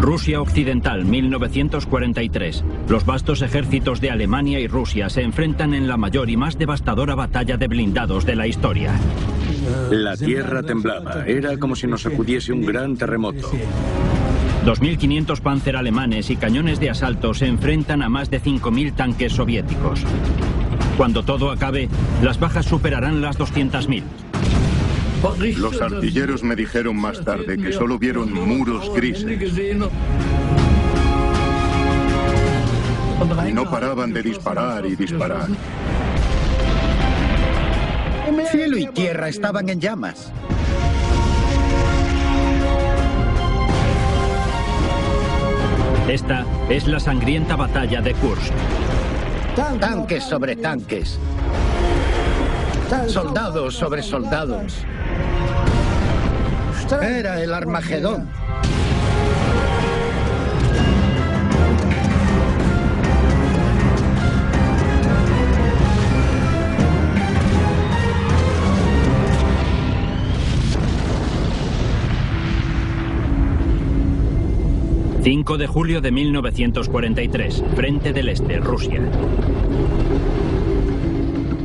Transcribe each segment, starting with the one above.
Rusia Occidental, 1943. Los vastos ejércitos de Alemania y Rusia se enfrentan en la mayor y más devastadora batalla de blindados de la historia. La tierra temblaba. Era como si nos sacudiese un gran terremoto. 2.500 Panzer alemanes y cañones de asalto se enfrentan a más de 5.000 tanques soviéticos. Cuando todo acabe, las bajas superarán las 200.000. Los artilleros me dijeron más tarde que solo vieron muros grises. Y no paraban de disparar y disparar. Cielo y tierra estaban en llamas. Esta es la sangrienta batalla de Kursk. Tanques sobre tanques. Soldados sobre soldados. Era el Armagedón. ...5 de julio de 1943, Frente del Este, Rusia.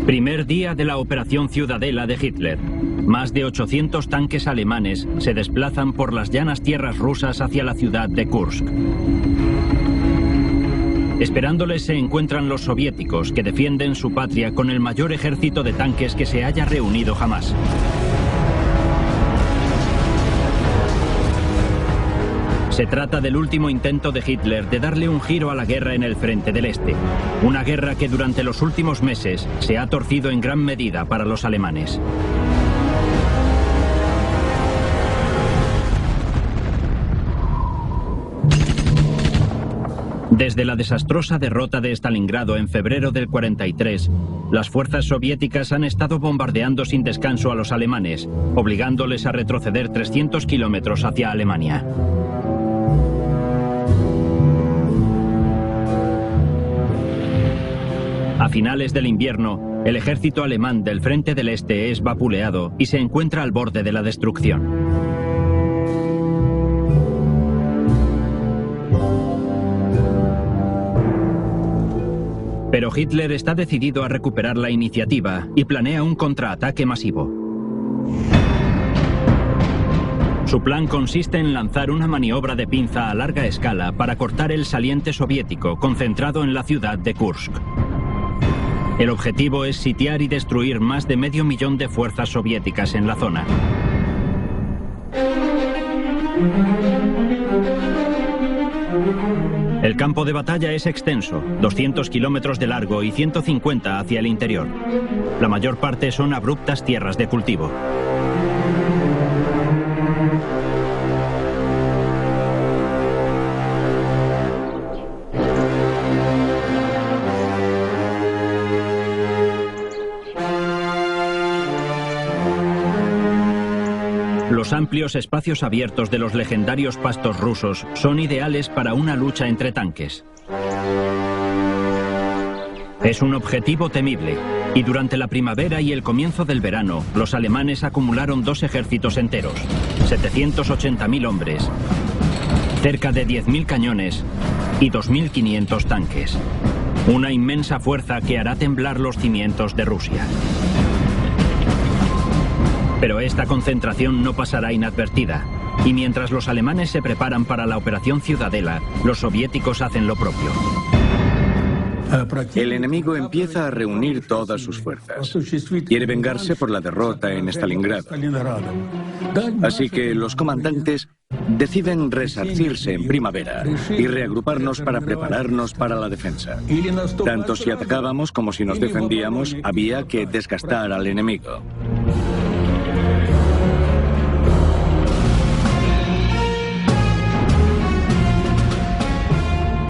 Primer día de la Operación Ciudadela de Hitler. Más de 800 tanques alemanes se desplazan por las llanas tierras rusas hacia la ciudad de Kursk. Esperándoles se encuentran los soviéticos, que defienden su patria con el mayor ejército de tanques que se haya reunido jamás. Se trata del último intento de Hitler de darle un giro a la guerra en el Frente del Este. Una guerra que durante los últimos meses se ha torcido en gran medida para los alemanes. Desde la desastrosa derrota de Stalingrado en febrero del 43, las fuerzas soviéticas han estado bombardeando sin descanso a los alemanes, obligándoles a retroceder 300 kilómetros hacia Alemania. A finales del invierno, el ejército alemán del Frente del Este es vapuleado y se encuentra al borde de la destrucción. Pero Hitler está decidido a recuperar la iniciativa y planea un contraataque masivo. Su plan consiste en lanzar una maniobra de pinza a larga escala para cortar el saliente soviético concentrado en la ciudad de Kursk. El objetivo es sitiar y destruir más de 500.000 de fuerzas soviéticas en la zona. El campo de batalla es extenso, 200 kilómetros de largo y 150 hacia el interior. La mayor parte son abruptas tierras de cultivo. Los amplios espacios abiertos de los legendarios pastos rusos son ideales para una lucha entre tanques. Es un objetivo temible, y durante la primavera y el comienzo del verano, los alemanes acumularon 2 ejércitos enteros, 780.000 hombres, cerca de 10.000 cañones y 2.500 tanques. Una inmensa fuerza que hará temblar los cimientos de Rusia. Pero esta concentración no pasará inadvertida, y mientras los alemanes se preparan para la Operación Ciudadela, los soviéticos hacen lo propio. El enemigo empieza a reunir todas sus fuerzas. Quiere vengarse por la derrota en Stalingrado. Así que los comandantes deciden resarcirse en primavera y reagruparnos para prepararnos para la defensa. Tanto si atacábamos como si nos defendíamos, había que desgastar al enemigo.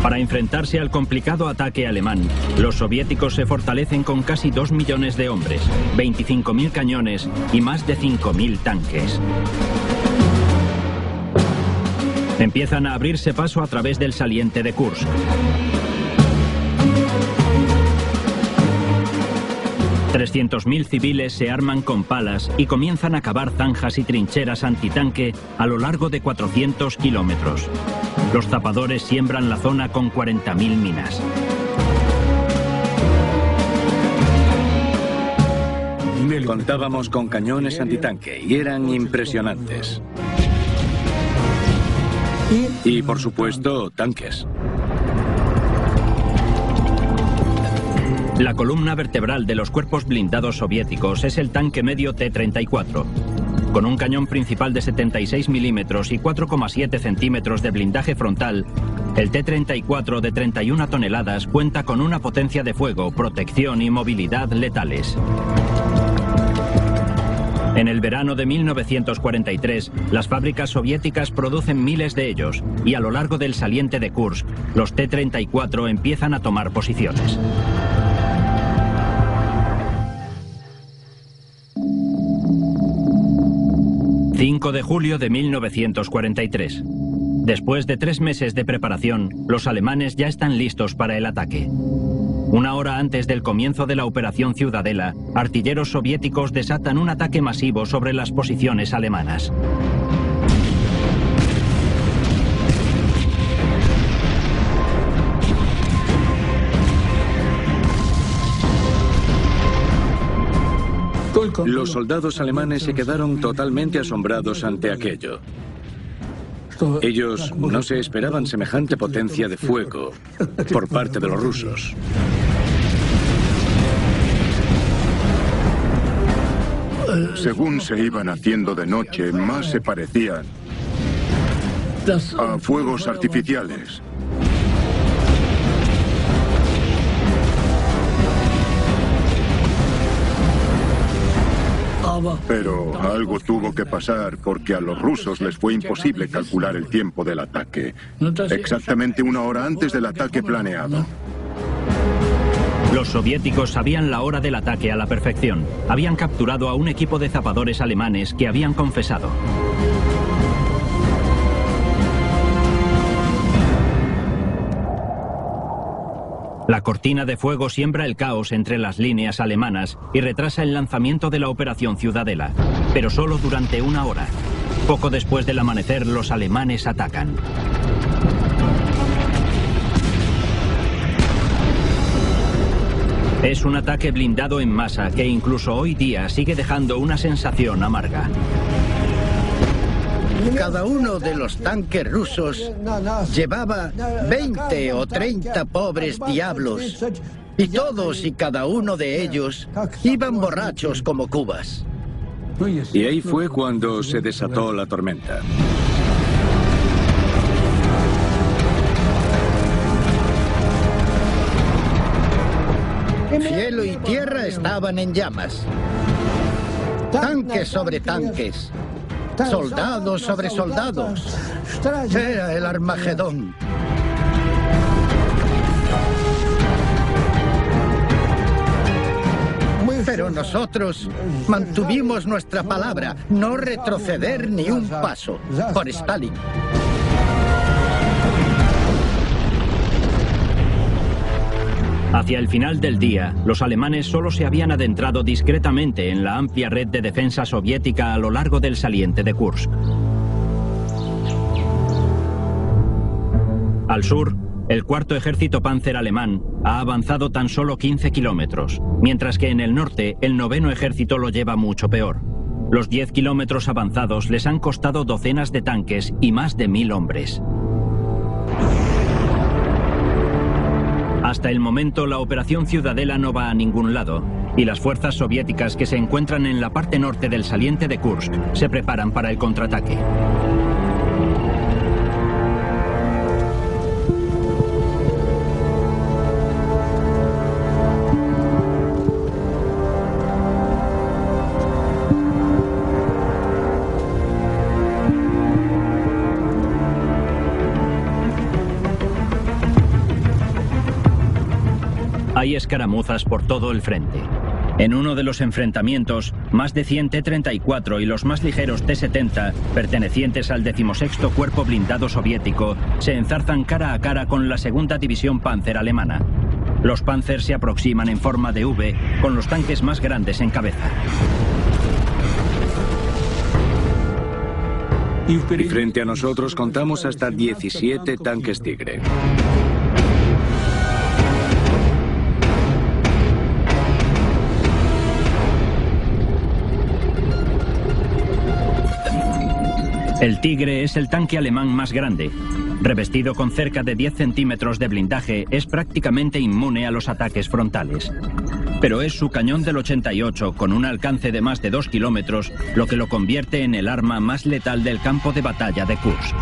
Para enfrentarse al complicado ataque alemán, los soviéticos se fortalecen con casi 2 millones de hombres, 25.000 cañones y más de 5.000 tanques. Empiezan a abrirse paso a través del saliente de Kursk. $300.000 civiles se arman con palas y comienzan a cavar zanjas y trincheras antitanque a lo largo de 400 kilómetros. Los zapadores siembran la zona con 40.000 minas. Contábamos con cañones antitanque y eran impresionantes. Y, por supuesto, tanques. La columna vertebral de los cuerpos blindados soviéticos es el tanque medio T-34. Con un cañón principal de 76 milímetros y 4,7 centímetros de blindaje frontal, el T-34 de 31 toneladas cuenta con una potencia de fuego, protección y movilidad letales. En el verano de 1943, las fábricas soviéticas producen miles de ellos y a lo largo del saliente de Kursk, los T-34 empiezan a tomar posiciones. ...5 de julio de 1943. Después de 3 meses de preparación, los alemanes ya están listos para el ataque. Una hora antes del comienzo de la Operación Ciudadela, artilleros soviéticos desatan un ataque masivo sobre las posiciones alemanas. Los soldados alemanes se quedaron totalmente asombrados ante aquello. Ellos no se esperaban semejante potencia de fuego por parte de los rusos. Según se iban haciendo de noche, más se parecían a fuegos artificiales. Pero algo tuvo que pasar porque a los rusos les fue imposible calcular el tiempo del ataque. Exactamente 1 hora antes del ataque planeado. Los soviéticos sabían la hora del ataque a la perfección. Habían capturado a un equipo de zapadores alemanes que habían confesado. La cortina de fuego siembra el caos entre las líneas alemanas y retrasa el lanzamiento de la Operación Ciudadela, pero solo durante 1 hora. Poco después del amanecer, los alemanes atacan. Es un ataque blindado en masa que incluso hoy día sigue dejando una sensación amarga. Cada uno de los tanques rusos llevaba 20 o 30 pobres diablos, y todos y cada uno de ellos iban borrachos como cubas. Y ahí fue cuando se desató la tormenta. Cielo y tierra estaban en llamas. Tanques sobre tanques. Soldados sobre soldados. Era el Armagedón. Pero nosotros mantuvimos nuestra palabra, no retroceder ni un paso, por Stalin. Hacia el final del día, los alemanes solo se habían adentrado discretamente en la amplia red de defensa soviética a lo largo del saliente de Kursk. Al sur, el cuarto ejército Panzer alemán ha avanzado tan solo 15 kilómetros, mientras que en el norte el noveno ejército lo lleva mucho peor. Los 10 kilómetros avanzados les han costado docenas de tanques y más de 1000 hombres. Hasta el momento la Operación Ciudadela no va a ningún lado, y las fuerzas soviéticas que se encuentran en la parte norte del saliente de Kursk se preparan para el contraataque. Hay escaramuzas por todo el frente. En uno de los enfrentamientos, más de 100 T-34 y los más ligeros T-70, pertenecientes al 16º Cuerpo Blindado Soviético, se enzarzan cara a cara con la 2ª División Panzer alemana. Los Panzer se aproximan en forma de V, con los tanques más grandes en cabeza. Y frente a nosotros contamos hasta 17 tanques Tigre. El Tigre es el tanque alemán más grande. Revestido con cerca de 10 centímetros de blindaje, es prácticamente inmune a los ataques frontales. Pero es su cañón del 88, con un alcance de más de 2 kilómetros, lo que lo convierte en el arma más letal del campo de batalla de Kursk.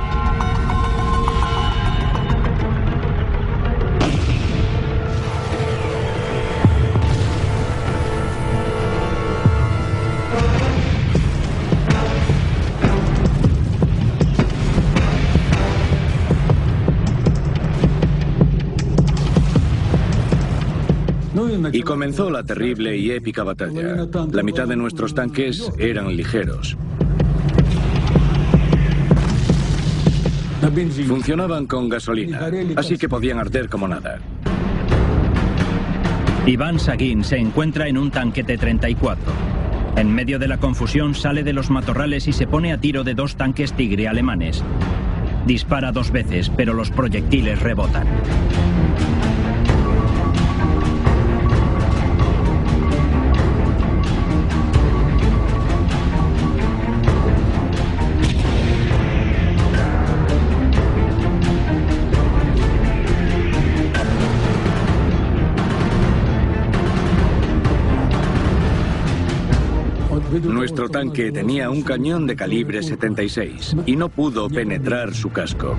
Y comenzó la terrible y épica batalla. La mitad de nuestros tanques eran ligeros. Funcionaban con gasolina, así que podían arder como nada. Iván Sagin se encuentra en un tanque T-34. En medio de la confusión sale de los matorrales y se pone a tiro de 2 tanques Tigre alemanes. Dispara 2 veces, pero los proyectiles rebotan. Nuestro tanque tenía un cañón de calibre 76 y no pudo penetrar su casco.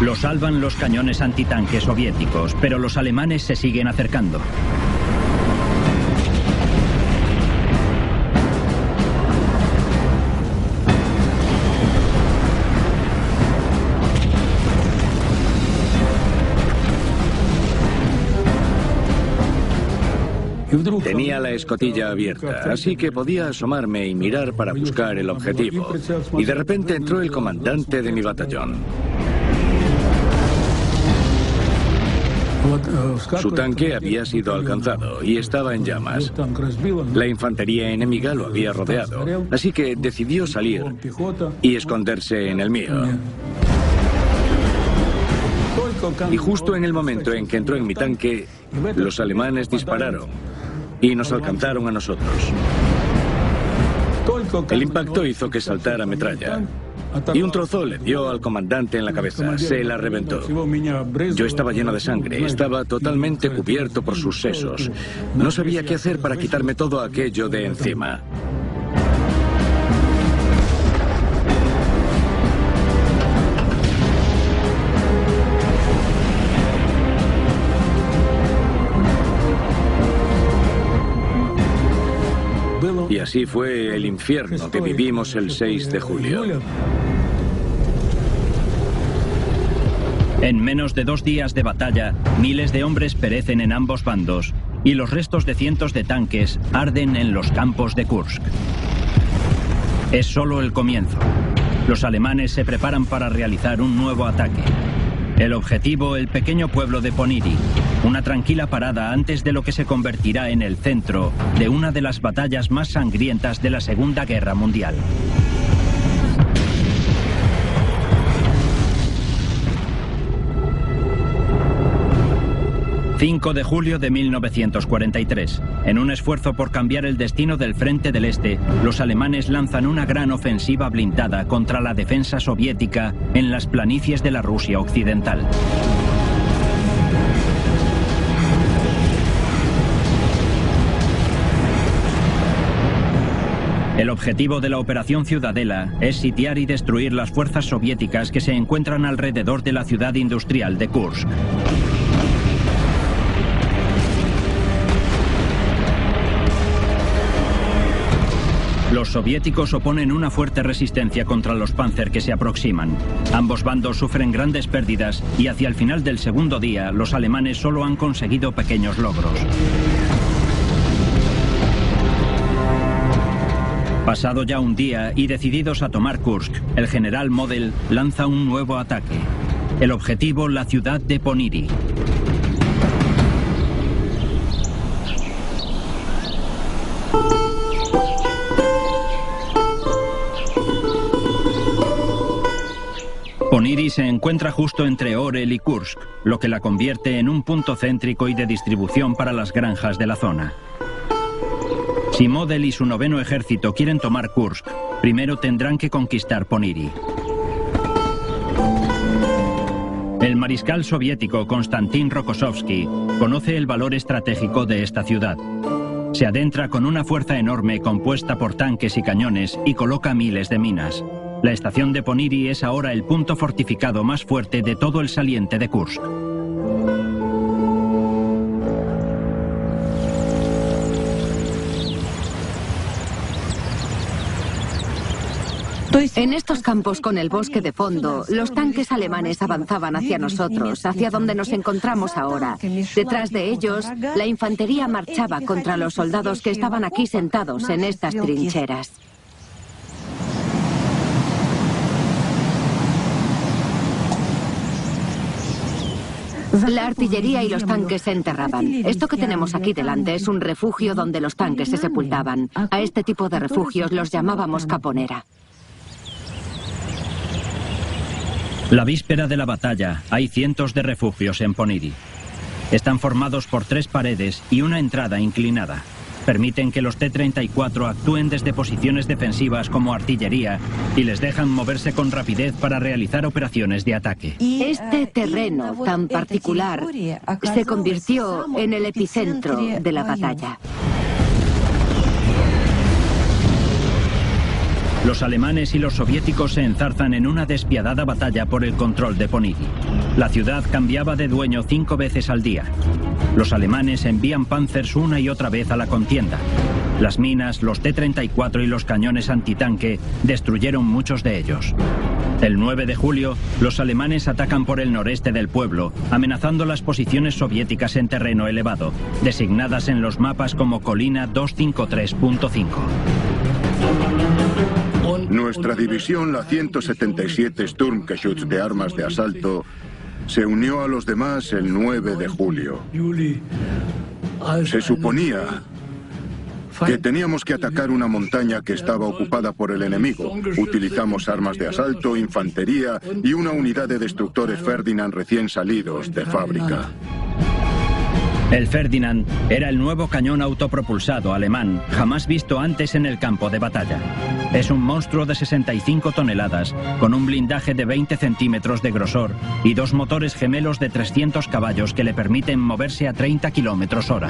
Lo salvan los cañones antitanque soviéticos, pero los alemanes se siguen acercando. Tenía la escotilla abierta, así que podía asomarme y mirar para buscar el objetivo. Y de repente entró el comandante de mi batallón. Su tanque había sido alcanzado y estaba en llamas. La infantería enemiga lo había rodeado, así que decidió salir y esconderse en el mío. Y justo en el momento en que entró en mi tanque, los alemanes dispararon y nos alcanzaron a nosotros. El impacto hizo que saltara metralla y un trozo le dio al comandante en la cabeza. Se la reventó. Yo estaba lleno de sangre, estaba totalmente cubierto por sus sesos. No sabía qué hacer para quitarme todo aquello de encima. Y así fue el infierno que vivimos el 6 de julio. En menos de 2 días de batalla, miles de hombres perecen en ambos bandos y los restos de cientos de tanques arden en los campos de Kursk. Es solo el comienzo. Los alemanes se preparan para realizar un nuevo ataque. El objetivo, el pequeño pueblo de Poniri, una tranquila parada antes de lo que se convertirá en el centro de una de las batallas más sangrientas de la Segunda Guerra Mundial. ...5 de julio de 1943. En un esfuerzo por cambiar el destino del Frente del Este, los alemanes lanzan una gran ofensiva blindada contra la defensa soviética en las planicies de la Rusia occidental. El objetivo de la Operación Ciudadela es sitiar y destruir las fuerzas soviéticas que se encuentran alrededor de la ciudad industrial de Kursk. Los soviéticos oponen una fuerte resistencia contra los Panzer que se aproximan. Ambos bandos sufren grandes pérdidas y hacia el final del segundo día los alemanes solo han conseguido pequeños logros. Pasado ya un día y decididos a tomar Kursk, el general Model lanza un nuevo ataque. El objetivo, la ciudad de Poniri. Poniry se encuentra justo entre Orel y Kursk, lo que la convierte en un punto céntrico y de distribución para las granjas de la zona. Si Model y su 9º ejército quieren tomar Kursk, primero tendrán que conquistar Poniry. El mariscal soviético Konstantin Rokossovsky conoce el valor estratégico de esta ciudad. Se adentra con una fuerza enorme compuesta por tanques y cañones y coloca miles de minas. La estación de Poniry es ahora el punto fortificado más fuerte de todo el saliente de Kursk. En estos campos con el bosque de fondo, los tanques alemanes avanzaban hacia nosotros, hacia donde nos encontramos ahora. Detrás de ellos, la infantería marchaba contra los soldados que estaban aquí sentados en estas trincheras. La artillería y los tanques se enterraban. Esto que tenemos aquí delante es un refugio donde los tanques se sepultaban. A este tipo de refugios los llamábamos caponera. La víspera de la batalla, hay cientos de refugios en Poniry. Están formados por 3 paredes y una entrada inclinada. Permiten que los T-34 actúen desde posiciones defensivas como artillería y les dejan moverse con rapidez para realizar operaciones de ataque. Este terreno tan particular se convirtió en el epicentro de la batalla. Los alemanes y los soviéticos se enzarzan en una despiadada batalla por el control de Poniry. La ciudad cambiaba de dueño 5 veces al día. Los alemanes envían panzers una y otra vez a la contienda. Las minas, los T-34 y los cañones antitanque destruyeron muchos de ellos. El 9 de julio, los alemanes atacan por el noreste del pueblo, amenazando las posiciones soviéticas en terreno elevado, designadas en los mapas como Colina 253.5. Nuestra división, la 177 Sturmgeschütz de armas de asalto, se unió a los demás el 9 de julio. Se suponía que teníamos que atacar una montaña que estaba ocupada por el enemigo. Utilizamos armas de asalto, infantería y una unidad de destructores Ferdinand recién salidos de fábrica. El Ferdinand era el nuevo cañón autopropulsado alemán, jamás visto antes en el campo de batalla. Es un monstruo de 65 toneladas, con un blindaje de 20 centímetros de grosor y 2 motores gemelos de 300 caballos que le permiten moverse a 30 km/h.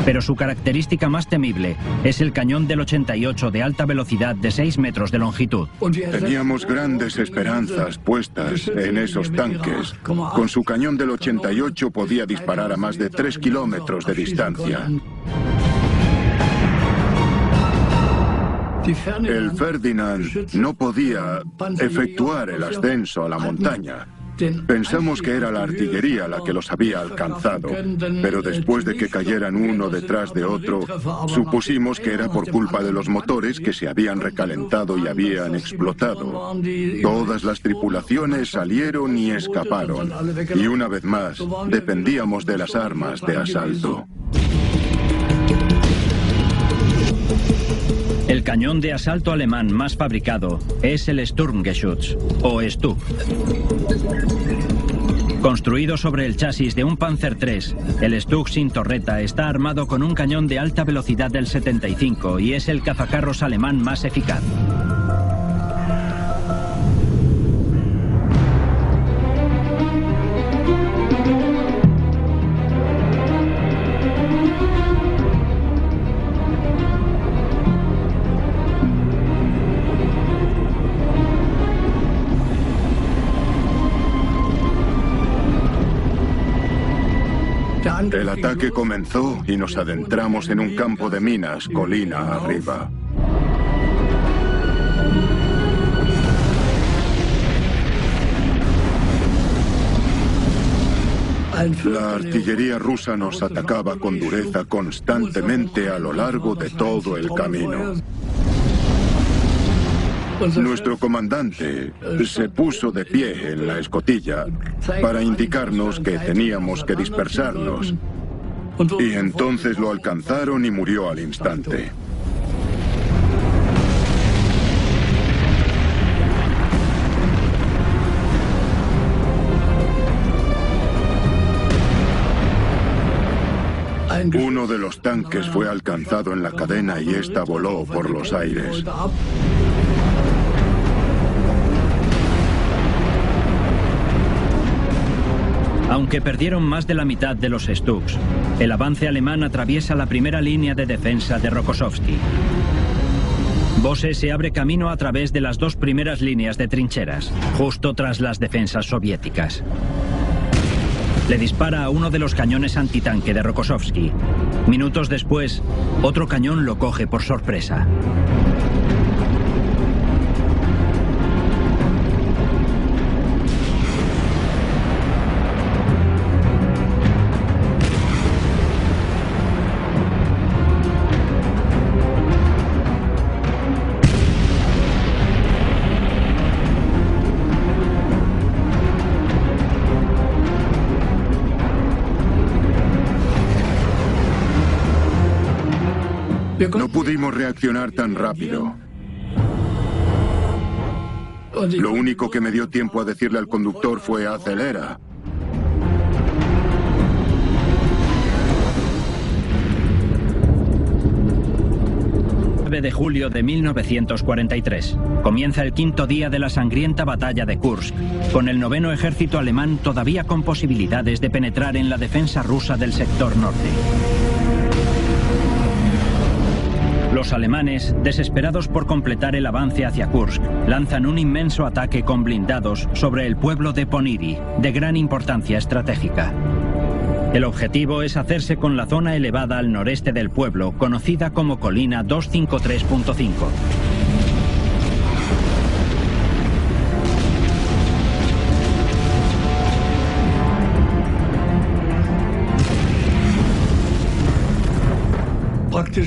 Pero su característica más temible es el cañón del 88 de alta velocidad de 6 metros de longitud. Teníamos grandes esperanzas puestas en esos tanques. Con su cañón del 88 podía disparar a más de 3 kilómetros de distancia. El Ferdinand no podía efectuar el ascenso a la montaña. Pensamos que era la artillería la que los había alcanzado, pero después de que cayeran uno detrás de otro, supusimos que era por culpa de los motores que se habían recalentado y habían explotado. Todas las tripulaciones salieron y escaparon, y una vez más, dependíamos de las armas de asalto. El cañón de asalto alemán más fabricado es el Sturmgeschütz, o Stug. Construido sobre el chasis de un Panzer III, el Stug sin torreta está armado con un cañón de alta velocidad del 75 y es el cazacarros alemán más eficaz. El ataque comenzó y nos adentramos en un campo de minas, colina arriba. La artillería rusa nos atacaba con dureza constantemente a lo largo de todo el camino. Nuestro comandante se puso de pie en la escotilla para indicarnos que teníamos que dispersarnos. Y entonces lo alcanzaron y murió al instante. Uno de los tanques fue alcanzado en la cadena y esta voló por los aires. Aunque perdieron más de la mitad de los Stuks, el avance alemán atraviesa la primera línea de defensa de Rokossovski. Bosse se abre camino a través de las dos primeras líneas de trincheras, justo tras las defensas soviéticas. Le dispara a uno de los cañones antitanque de Rokossovski. Minutos después, otro cañón lo coge por sorpresa. No pudimos reaccionar tan rápido. Lo único que me dio tiempo a decirle al conductor fue acelera. De julio de 1943. Comienza el quinto día de la sangrienta batalla de Kursk, con el 9º ejército alemán todavía con posibilidades de penetrar en la defensa rusa del sector norte. Los alemanes, desesperados por completar el avance hacia Kursk, lanzan un inmenso ataque con blindados sobre el pueblo de Ponyri, de gran importancia estratégica. El objetivo es hacerse con la zona elevada al noreste del pueblo, conocida como Colina 253.5.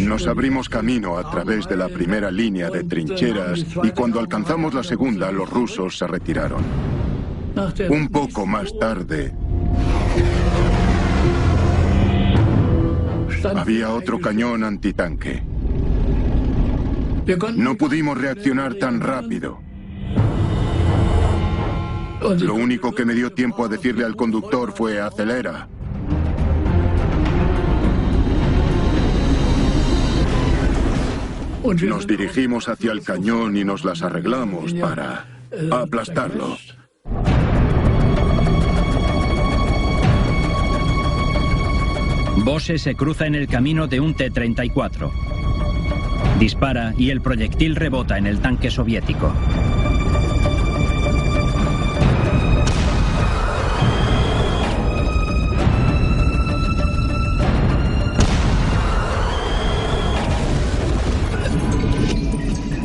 Nos abrimos camino a través de la primera línea de trincheras y cuando alcanzamos la segunda, los rusos se retiraron. Un poco más tarde, había otro cañón antitanque. No pudimos reaccionar tan rápido. Lo único que me dio tiempo a decirle al conductor fue acelera. Nos dirigimos hacia el cañón y nos las arreglamos para aplastarlo. Bosse se cruza en el camino de un T-34. Dispara y el proyectil rebota en el tanque soviético.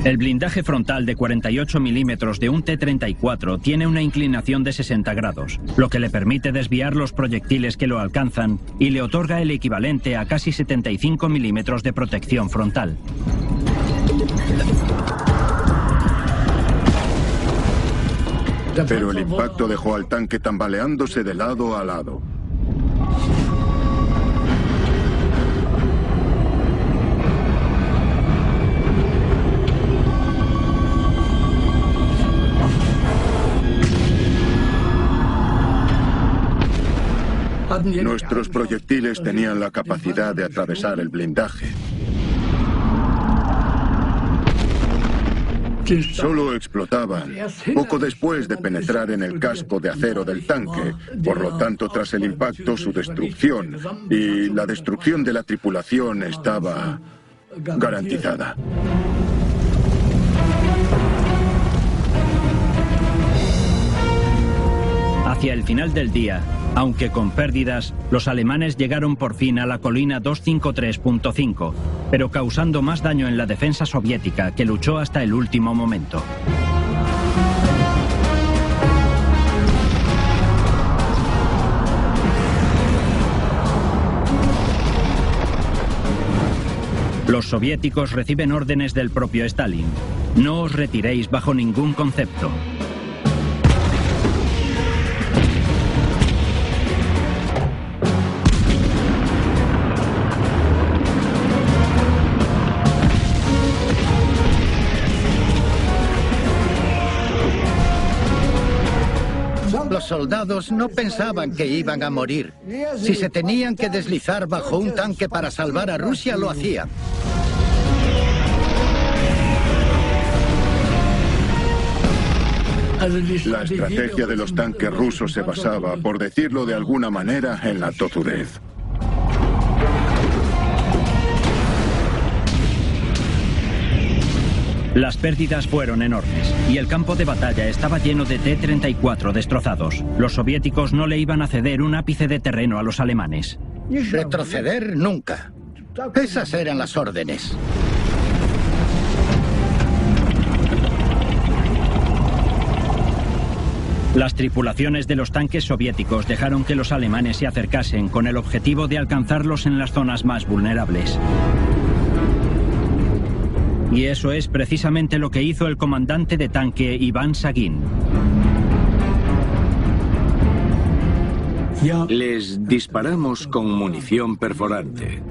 El blindaje frontal de 48 milímetros de un T-34 tiene una inclinación de 60 grados, lo que le permite desviar los proyectiles que lo alcanzan y le otorga el equivalente a casi 75 milímetros de protección frontal. Pero el impacto dejó al tanque tambaleándose de lado a lado. Nuestros proyectiles tenían la capacidad de atravesar el blindaje. Solo explotaban poco después de penetrar en el casco de acero del tanque, por lo tanto, tras el impacto, su destrucción y la destrucción de la tripulación estaba garantizada. Hacia el final del día, aunque con pérdidas, los alemanes llegaron por fin a la colina 253.5, pero causando más daño en la defensa soviética, que luchó hasta el último momento. Los soviéticos reciben órdenes del propio Stalin. No os retiréis bajo ningún concepto. Los soldados no pensaban que iban a morir. Si se tenían que deslizar bajo un tanque para salvar a Rusia, lo hacían. La estrategia de los tanques rusos se basaba, por decirlo de alguna manera, en la tozudez. Las pérdidas fueron enormes y el campo de batalla estaba lleno de T-34 destrozados. Los soviéticos no le iban a ceder un ápice de terreno a los alemanes. Retroceder nunca. Esas eran las órdenes. Las tripulaciones de los tanques soviéticos dejaron que los alemanes se acercasen con el objetivo de alcanzarlos en las zonas más vulnerables. Y eso es precisamente lo que hizo el comandante de tanque Iván Sagin. Les disparamos con munición perforante.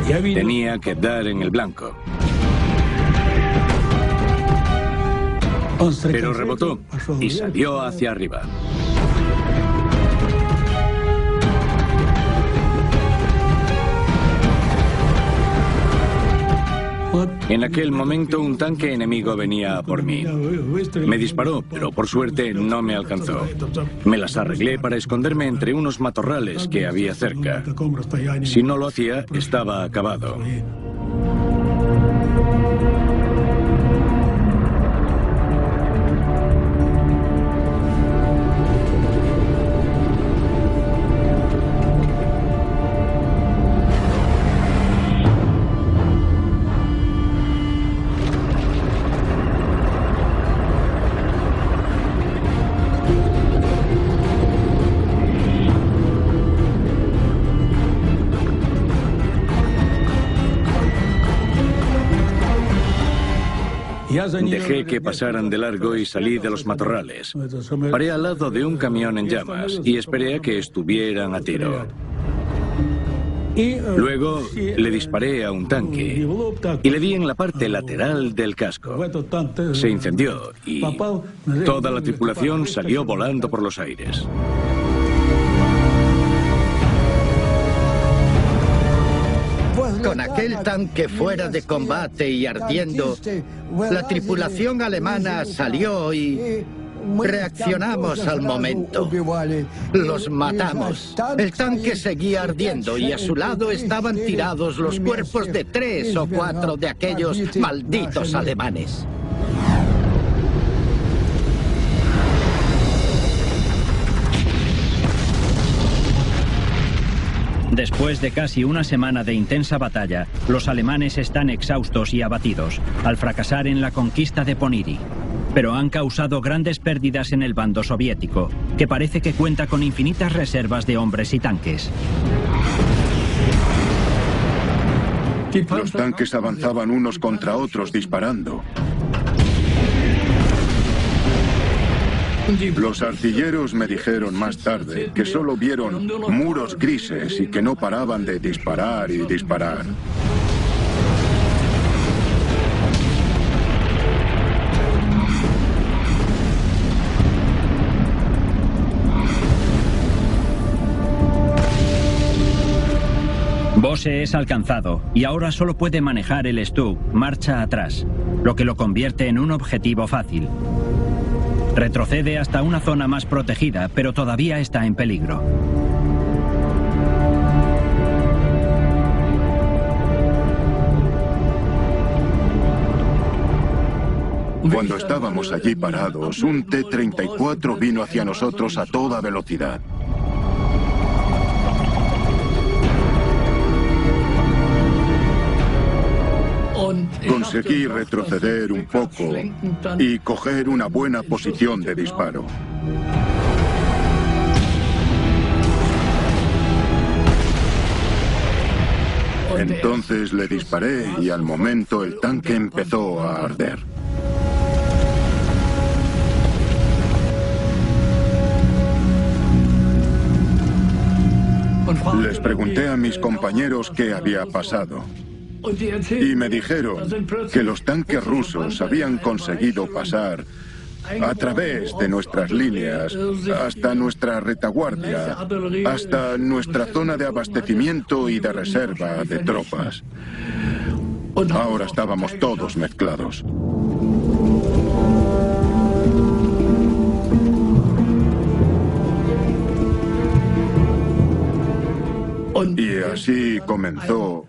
Tenía que dar en el blanco. Pero rebotó y salió hacia arriba. En aquel momento un tanque enemigo venía a por mí. Me disparó, pero por suerte no me alcanzó. Me las arreglé para esconderme entre unos matorrales que había cerca. Si no lo hacía, estaba acabado. Dejé que pasaran de largo y salí de los matorrales. Paré al lado de un camión en llamas y esperé a que estuvieran a tiro. Luego le disparé a un tanque y le di en la parte lateral del casco. Se incendió y toda la tripulación salió volando por los aires. Con aquel tanque fuera de combate y ardiendo, la tripulación alemana salió y reaccionamos al momento. Los matamos. El tanque seguía ardiendo y a su lado estaban tirados los cuerpos de 3 o 4 de aquellos malditos alemanes. Después de casi una semana de intensa batalla, los alemanes están exhaustos y abatidos, al fracasar en la conquista de Poniri. Pero han causado grandes pérdidas en el bando soviético, que parece que cuenta con infinitas reservas de hombres y tanques. Los tanques avanzaban unos contra otros disparando. Los artilleros me dijeron más tarde que solo vieron muros grises y que no paraban de disparar y disparar. Bose es alcanzado y ahora solo puede manejar el Stug marcha atrás, lo que lo convierte en un objetivo fácil. Retrocede hasta una zona más protegida, pero todavía está en peligro. Cuando estábamos allí parados, un T-34 vino hacia nosotros a toda velocidad. Conseguí retroceder un poco y coger una buena posición de disparo. Entonces le disparé y al momento el tanque empezó a arder. Les pregunté a mis compañeros qué había pasado. Y me dijeron que los tanques rusos habían conseguido pasar a través de nuestras líneas, hasta nuestra retaguardia, hasta nuestra zona de abastecimiento y de reserva de tropas. Ahora estábamos todos mezclados. Y así comenzó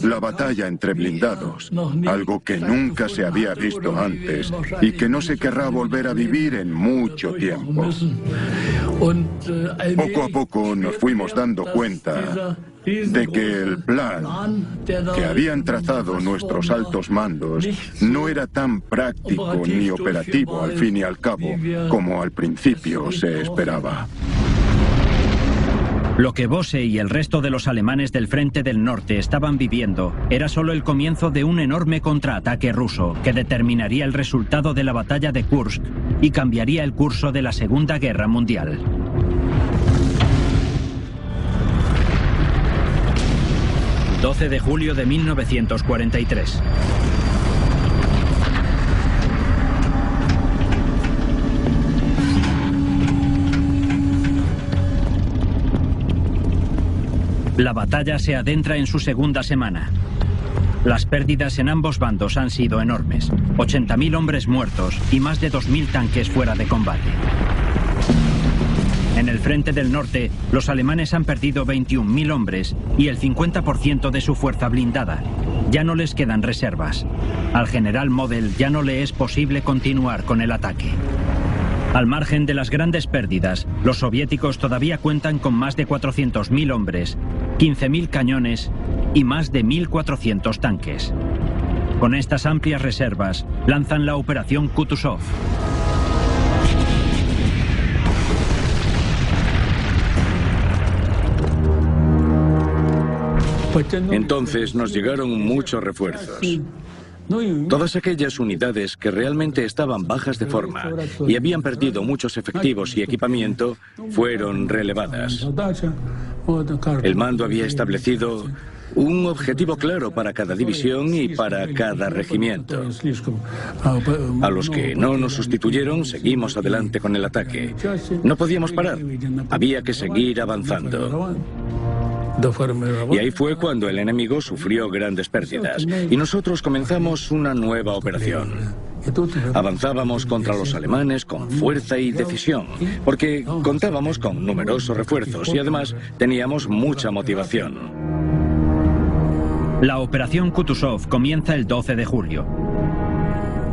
la batalla entre blindados, algo que nunca se había visto antes y que no se querrá volver a vivir en mucho tiempo. Poco a poco nos fuimos dando cuenta de que el plan que habían trazado nuestros altos mandos no era tan práctico ni operativo al fin y al cabo como al principio se esperaba. Lo que Bose y el resto de los alemanes del Frente del Norte estaban viviendo era solo el comienzo de un enorme contraataque ruso que determinaría el resultado de la batalla de Kursk y cambiaría el curso de la Segunda Guerra Mundial. ...12 de julio de 1943. La batalla se adentra en su segunda semana. Las pérdidas en ambos bandos han sido enormes. 80.000 hombres muertos y más de 2.000 tanques fuera de combate. En el Frente del Norte, los alemanes han perdido 21.000 hombres y el 50% de su fuerza blindada. Ya no les quedan reservas. Al general Model ya no le es posible continuar con el ataque. Al margen de las grandes pérdidas, los soviéticos todavía cuentan con más de 400.000 hombres, 15.000 cañones y más de 1.400 tanques. Con estas amplias reservas, lanzan la Operación Kutuzov. Entonces nos llegaron muchos refuerzos. Todas aquellas unidades que realmente estaban bajas de forma y habían perdido muchos efectivos y equipamiento fueron relevadas. El mando había establecido un objetivo claro para cada división y para cada regimiento. A los que no nos sustituyeron, seguimos adelante con el ataque. No podíamos parar, había que seguir avanzando. Y ahí fue cuando el enemigo sufrió grandes pérdidas y nosotros comenzamos una nueva operación. Avanzábamos contra los alemanes con fuerza y decisión, porque contábamos con numerosos refuerzos y además teníamos mucha motivación. La Operación Kutuzov comienza el 12 de julio.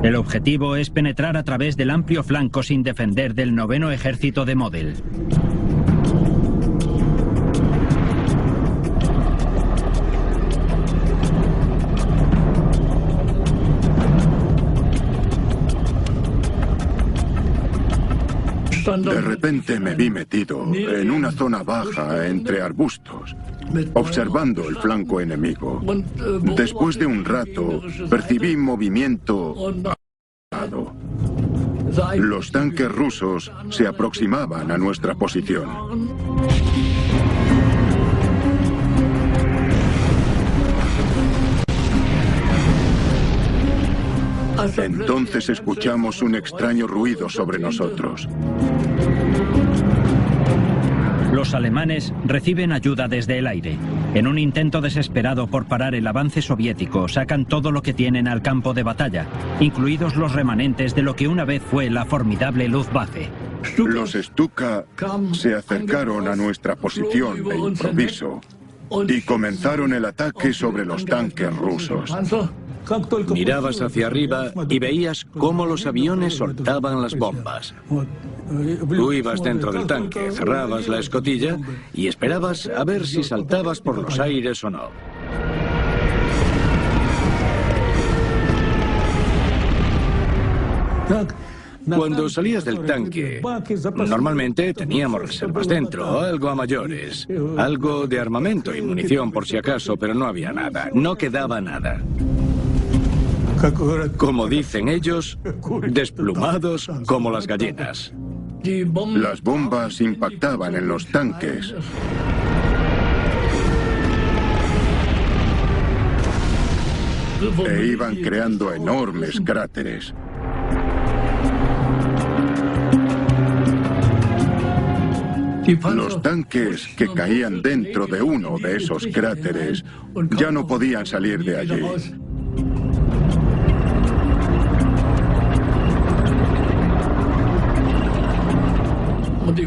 El objetivo es penetrar a través del amplio flanco sin defender del 9º Ejército de Model. De repente me vi metido en una zona baja entre arbustos, observando el flanco enemigo. Después de un rato, percibí movimiento al lado. Los tanques rusos se aproximaban a nuestra posición. Entonces escuchamos un extraño ruido sobre nosotros. Los alemanes reciben ayuda desde el aire. En un intento desesperado por parar el avance soviético, sacan todo lo que tienen al campo de batalla, incluidos los remanentes de lo que una vez fue la formidable Luftwaffe. Los Stuka se acercaron a nuestra posición de improviso y comenzaron el ataque sobre los tanques rusos. Mirabas hacia arriba y veías cómo los aviones soltaban las bombas. Tú ibas dentro del tanque, cerrabas la escotilla y esperabas a ver si saltabas por los aires o no. Cuando salías del tanque, normalmente teníamos reservas dentro, algo a mayores, algo de armamento y munición por si acaso, pero no había nada, no quedaba nada. Como dicen ellos, desplumados como las gallinas. Las bombas impactaban en los tanques. E iban creando enormes cráteres. Los tanques que caían dentro de uno de esos cráteres ya no podían salir de allí.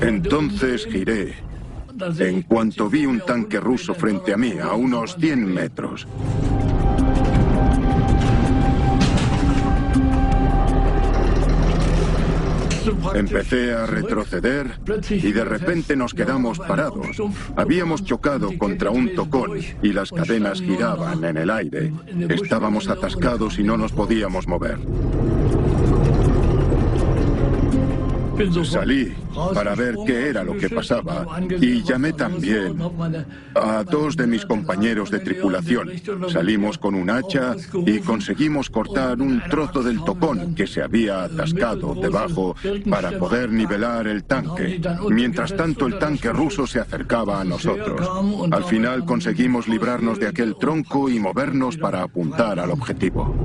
Entonces giré, en cuanto vi un tanque ruso frente a mí, a unos 100 metros. Empecé a retroceder y de repente nos quedamos parados. Habíamos chocado contra un tocón y las cadenas giraban en el aire. Estábamos atascados y no nos podíamos mover. Salí para ver qué era lo que pasaba y llamé también a 2 de mis compañeros de tripulación. Salimos con un hacha y conseguimos cortar un trozo del tocón que se había atascado debajo para poder nivelar el tanque. Mientras tanto, el tanque ruso se acercaba a nosotros. Al final conseguimos librarnos de aquel tronco y movernos para apuntar al objetivo.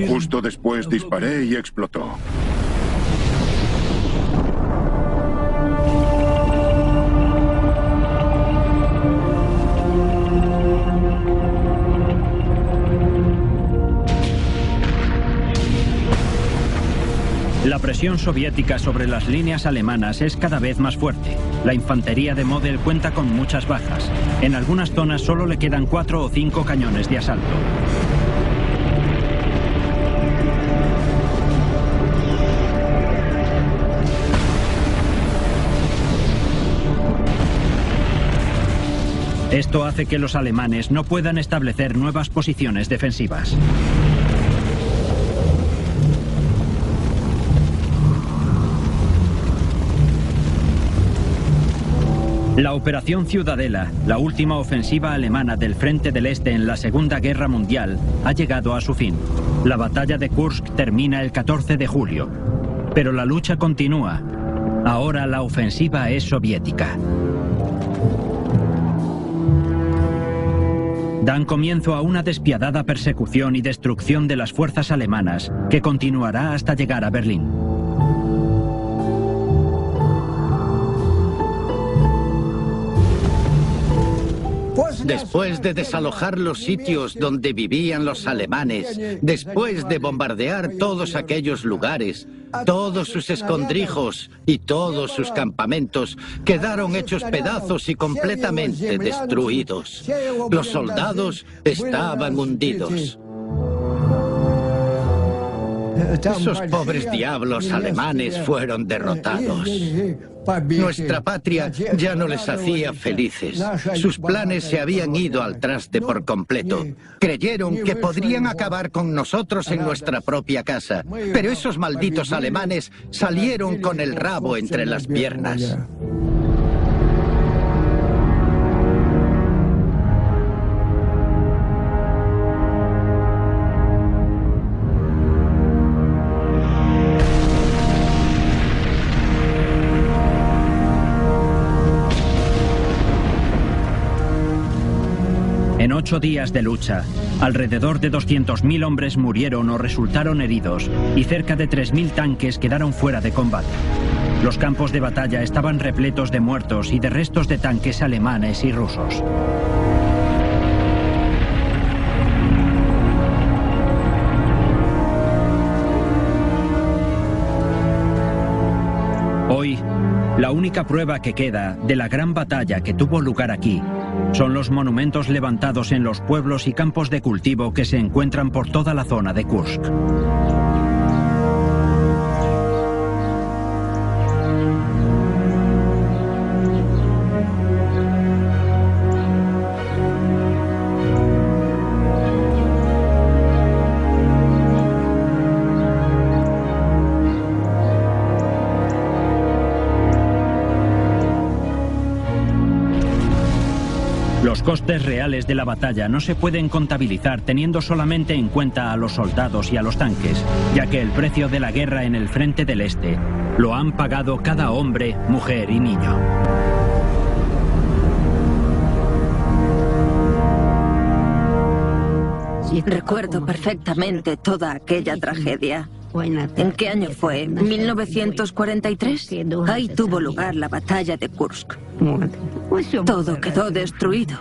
Justo después disparé y explotó. La presión soviética sobre las líneas alemanas es cada vez más fuerte. La infantería de Model cuenta con muchas bajas. En algunas zonas solo le quedan 4 o 5 cañones de asalto. Esto hace que los alemanes no puedan establecer nuevas posiciones defensivas. La Operación Ciudadela, la última ofensiva alemana del Frente del Este en la Segunda Guerra Mundial, ha llegado a su fin. La batalla de Kursk termina el 14 de julio. Pero la lucha continúa. Ahora la ofensiva es soviética. Dan comienzo a una despiadada persecución y destrucción de las fuerzas alemanas que continuará hasta llegar a Berlín. Después de desalojar los sitios donde vivían los alemanes, después de bombardear todos aquellos lugares, todos sus escondrijos y todos sus campamentos quedaron hechos pedazos y completamente destruidos. Los soldados estaban hundidos. Esos pobres diablos alemanes fueron derrotados. Nuestra patria ya no les hacía felices. Sus planes se habían ido al traste por completo. Creyeron que podrían acabar con nosotros en nuestra propia casa. Pero esos malditos alemanes salieron con el rabo entre las piernas. En 8 días de lucha, alrededor de 200.000 hombres murieron o resultaron heridos y cerca de 3.000 tanques quedaron fuera de combate. Los campos de batalla estaban repletos de muertos y de restos de tanques alemanes y rusos. Hoy, la única prueba que queda de la gran batalla que tuvo lugar aquí son los monumentos levantados en los pueblos y campos de cultivo que se encuentran por toda la zona de Kursk. Los costes reales de la batalla no se pueden contabilizar teniendo solamente en cuenta a los soldados y a los tanques, ya que el precio de la guerra en el frente del Este lo han pagado cada hombre, mujer y niño. Recuerdo perfectamente toda aquella tragedia. ¿En qué año fue? ¿1943? Ahí tuvo lugar la batalla de Kursk. Todo quedó destruido.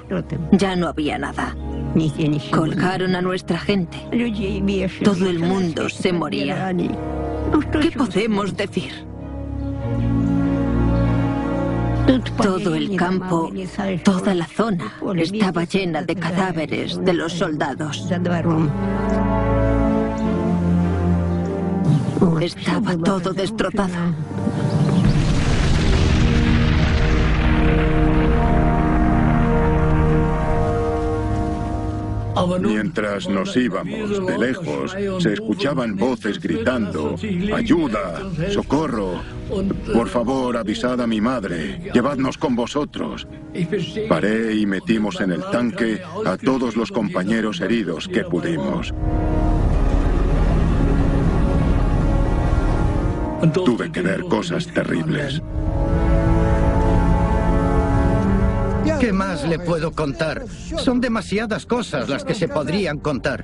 Ya no había nada. Colgaron a nuestra gente. Todo el mundo se moría. ¿Qué podemos decir? Todo el campo, toda la zona estaba llena de cadáveres de los soldados. Estaba todo destrozado. Mientras nos íbamos de lejos, se escuchaban voces gritando: ¡ayuda! ¡Socorro! Por favor, avisad a mi madre. Llevadnos con vosotros. Paré y metimos en el tanque a todos los compañeros heridos que pudimos. Tuve que ver cosas terribles. ¿Qué más le puedo contar? Son demasiadas cosas las que se podrían contar.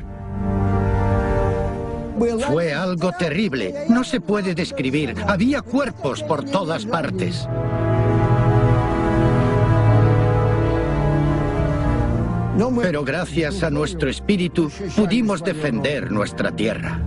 Fue algo terrible. No se puede describir. Había cuerpos por todas partes. Pero gracias a nuestro espíritu pudimos defender nuestra tierra.